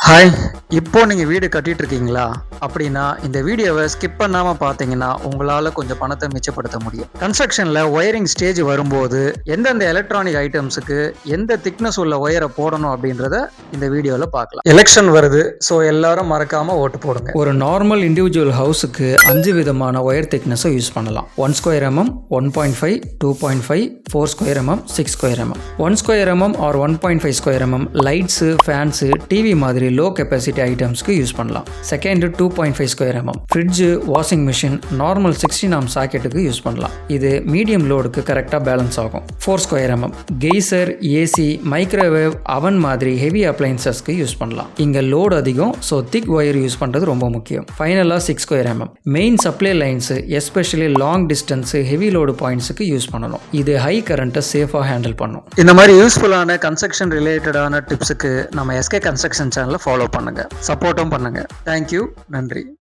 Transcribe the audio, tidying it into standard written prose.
Hi, இப்போ நீங்கள் வீடு கட்டிட்டு இருக்கீங்களா? அப்படின்னா இந்த வீடியோவை ஸ்கிப் பண்ணாமல் பார்த்தீங்கன்னா உங்களால் கொஞ்சம் பணத்தை மிச்சப்படுத்த முடியும். கன்ஸ்ட்ரக்ஷனில் ஒயரிங் ஸ்டேஜ் வரும்போது எந்தெந்த எலக்ட்ரானிக் ஐட்டம்ஸுக்கு எந்த திக்னஸ் உள்ள ஒயரை போடணும் அப்படின்றத இந்த வீடியோவில் பார்க்கலாம். எலெக்ஷன் வருது, ஸோ எல்லாரும் மறக்காமல் ஓட்டு போடுங்க. ஒரு நார்மல் இண்டிவிஜுவல் ஹவுஸுக்கு 5 விதமான ஒயர் திக்னஸை யூஸ் பண்ணலாம். 1 square mm, 1.5, 2.5, 4 square mm, 6 square mm. 1 square mm or 1.5 square mm lights, fans, TV மாதிரி லோ கெப்பாசிட்டி ஐட்டம்ஸ்க்கு யூஸ் பண்ணலாம். Second 2.5 square mm fridge, washing machine, normal 16 ஆம் சாக்கெட்டுக்கு யூஸ் பண்ணலாம். இது மீடியம் லோடுக்கு கரெக்டாக பேலன்ஸ் ஆகும். 4 square mm geyser, AC, microwave, அவன் மாதிரி ஹெவி அப்ளைன்சஸ்க்கு யூஸ் பண்ணலாம். இங்கே லோடு அதிகம், ஸோ திக் ஒயர் யூஸ் பண்ணுறது ரொம்ப முக்கியம். ஃபைனலாக 6 square mm main supply lines, especially long distance, heavy load பாயிண்ட்ஸுக்கு யூஸ் பண்ணணும். இது ஹை கரண்ட்டை சேஃபாக ஹேண்டில் பண்ணும். இந்த மாதிரி யூஸ்ஃபுல்லான கன்ஸ்ட்ரக்ஷன் ரிலேட்டடான டிப்ஸுக்கு நம்ம எஸ்கே கன்ஸ்ட்ரக்ஷன் சேனலை ஃபாலோ பண்ணுங்க, சப்போர்ட்டும் பண்ணுங்க. தேங்க்யூ, நன்றி.